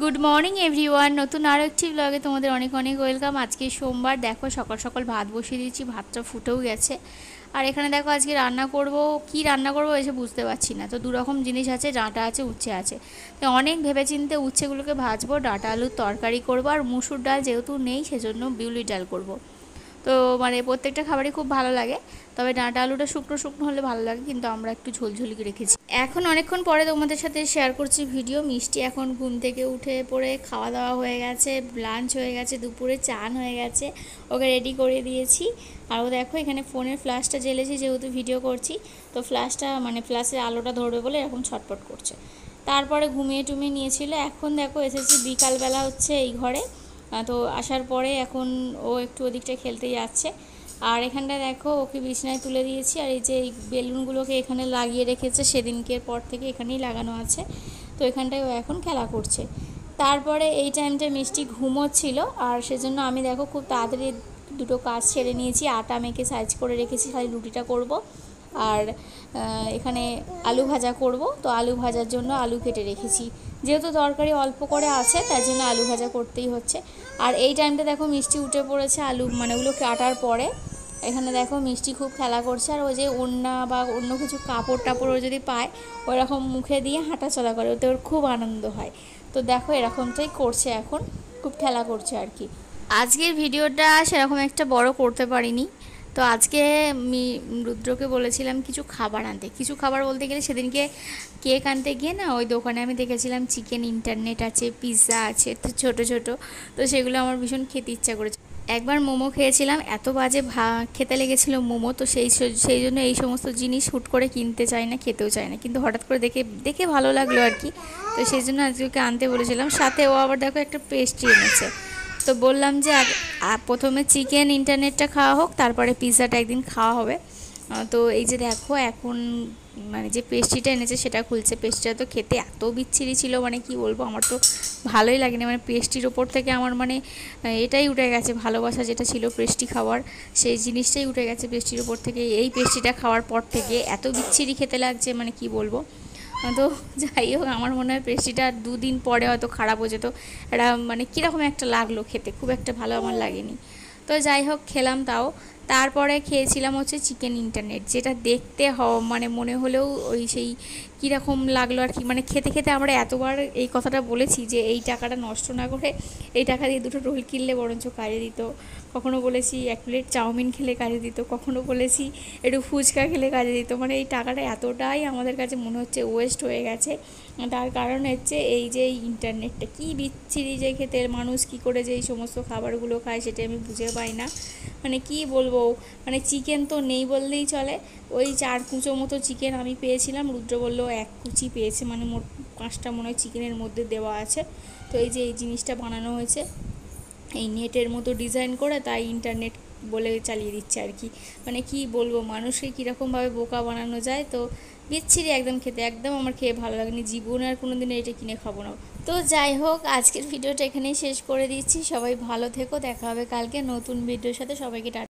Good morning everyone, নতুন আরও একটি ব্লগে তোমাদের অনেক অনেক ওয়েলকাম। আজকে সোমবার, দেখো সকাল সকাল ভাত বসিয়ে দিয়েছি, ভাতটা ফুটেও গেছে। আর এখানে দেখো আজকে রান্না করব, কি রান্না করব এসে বুঝতে পারছি না। তো দুরকম জিনিস আছে, ডাঁটা আছে, উচ্ছে আছে। তো অনেক ভেবেচিন্তে উচ্ছেগুলোকে ভাজবো, ডাঁটা আলুর তরকারি করব, আর মুসুর ডাল যেহেতু নেই সেজন্য বিউলির ডাল করব। তো মানে প্রত্যেকটা খাবারই খুব ভালো লাগে, তবে ডাঁটা আলুটা শুকনো শুকনো হলে ভালো লাগে, কিন্তু আমরা একটু ঝোলঝুলি রেখেছি। এখন অনেকক্ষণ পরে তোমাদের সাথে শেয়ার করছি ভিডিও। মিষ্টি এখন ঘুম থেকে উঠে পড়ে খাওয়া দাওয়া হয়ে গেছে, লাঞ্চ হয়ে গেছে, দুপুরে চান হয়ে গেছে, ওকে রেডি করে দিয়েছি। আর ও দেখো এখানে ফোনের ফ্ল্যাশটা জ্বেলেছি, যেহেতু ভিডিও করছি তো ফ্ল্যাশটা মানে ফ্ল্যাশের আলোটা ধরবে বলে এরকম ছটপট করছে। তারপরে ঘুমিয়ে টুমিয়ে নিয়েছিল। এখন দেখো এসেছি বিকালবেলা হচ্ছে এই ঘরে। তো আসার পরে এখন ও একটু ওদিকটা খেলতে যাচ্ছে। আর এখানটা দেখো ওকে বিছানায় তুলে দিয়েছি, আর এই যে এই বেলুনগুলোকে এখানে লাগিয়ে রেখেছে, সেদিনকের পর থেকে এখানেই লাগানো আছে। তো এখানটায় ও এখন খেলা করছে। তারপরে এই টাইমটা মিষ্টি ঘুমোচ্ছিল, আর সেজন্য আমি দেখো খুব তাড়াতাড়ি দুটো কাজ ছেড়ে নিয়েছি। আটা মেখে সাইজ করে রেখেছি, খালি রুটিটা করব। আর এখানে আলু ভাজা করব। তো আলু ভাজার জন্য আলু কেটে রেখেছি, যেহেতু তরকারি অল্প করে আছে তাই জন্য আলু ভাজা করতেই হচ্ছে। আর এই টাইমটা দেখো মিষ্টি উঠে পড়েছে আলু মানে ওগুলো কাটার পরে। এখানে দেখো মিষ্টি খুব খেলা করছে, আর ওই যে ওড়না বা অন্য কিছু কাপড় টাপড়ও যদি পায় ওরকম মুখে দিয়ে হাঁটাচলা করে, ওতে ওর খুব আনন্দ হয়। তো দেখো এরকমটাই করছে, এখন খুব খেলা করছে আর কি। আজকের ভিডিওটা সেরকম একটা বড় করতে পারিনি। তো আজকে আমি রুদ্রকে বলেছিলাম কিছু খাবার আনতে। কিছু খাবার বলতে গেলে সেদিনকে কেক আনতে গিয়ে না ওই দোকানে আমি দেখেছিলাম চিকেন ইন্টারনেট আছে, পিৎজা আছে, তো ছোটো ছোটো। তো সেগুলো আমার ভীষণ খেতে ইচ্ছা করেছে। একবার মোমো খেয়েছিলাম, এত বাজে খেতে লেগেছিলো মোমো। তো সেই জন্য এই সমস্ত জিনিস হুট করে কিনতে চাই না, খেতেও চাই না, কিন্তু হঠাৎ করে দেখে দেখে ভালো লাগলো আর কি। তো সেই জন্য আজকে ওকে আনতে বলেছিলাম। সাথে ও আবার দেখো একটা পেস্ট্রি এনেছে। তো বললাম যে প্রথমে চিকেন ইন্টারনেটটা খাওয়া হোক, তারপরে পিৎজাটা একদিন খাওয়া হবে। তো এই যে দেখো এখন মানে যে পেস্ট্রিটা এনেছে সেটা খুলছে। পেস্ট্রিটা তো খেতে এত বিচ্ছিরি ছিল, মানে কি বলবো, আমার তো ভালোই লাগেনি। মানে পেস্ট্রির ওপর থেকে আমার মানে এটাই উঠে গেছে, ভালোবাসা যেটা ছিল পেস্ট্রি খাওয়ার, সেই জিনিসটাই উঠে গেছে পেস্ট্রির ওপর থেকে। এই পেস্ট্রিটা খাওয়ার পর থেকে এত বিচ্ছিরি খেতে লাগছে, মানে কি বলবো। তো যাই হোক, আমার মনে হয় পেস্ট্রিটা 2 দিন পরে হয়তো খারাপ হয়ে যেত। এটা মানে কীরকম একটা লাগলো খেতে, খুব একটা ভালো আমার লাগেনি। তো যাই হোক খেলাম তাও। তারপরে খেয়েছিলাম হচ্ছে চিকেন ইন্টারনেট, যেটা দেখতে মানে মনে হলেও ওই সেই কীরকম লাগলো আর কি। মানে খেতে খেতে আমরা এতবার এই কথাটা বলেছি যে এই টাকাটা নষ্ট না করে এই টাকা দিয়ে দুটো রোল কিনলে বরঞ্চ কাজে দিত। কখনো বলেছি 1 প্লেট চাউমিন খেলে কাজে দিত, কখনো বলেছি একটু ফুচকা খেলে কাজে দিত। মানে এই টাকাটা এতটাই আমাদের কাছে মনে হচ্ছে ওয়েস্ট হয়ে গেছে। তার কারণ হচ্ছে এই যে এই ইন্টারনেটটা কী বিচ্ছিরি যে খেতে, মানুষ কী করে যে এই সমস্ত খাবারগুলো খায় সেটা আমি বুঝে পাই না। মানে কি বলবো, মানে চিকেন তো নেই বললেই চলে। ওই 4 কুচো মতো চিকেন আমি পেয়েছিলাম, রুদ্র বললো 1 কুচি পেয়েছে, মানে মোট 5টা মনে হয় চিকেনের মধ্যে দেওয়া আছে। তো এই যে এই জিনিসটা বানানো হয়েছে এই নেটের মতো ডিজাইন করে, তাই ইন্টারনেট বলে চালিয়ে দিচ্ছে আর কি। মানে কি বলবো, মানুষকে কীরকমভাবে বোকা বানানো যায়। তো বিচ্ছিরি একদম খেতে, একদম আমার খেয়ে ভালো লাগেনি, জীবনে আর কোনো দিন এটা কিনে খাবো না। তো যাই হোক, আজকের ভিডিওটা এখানেই শেষ করে দিচ্ছি। সবাই ভালো থেকো, দেখা হবে কালকে নতুন ভিডিওর সাথে। সবাইকে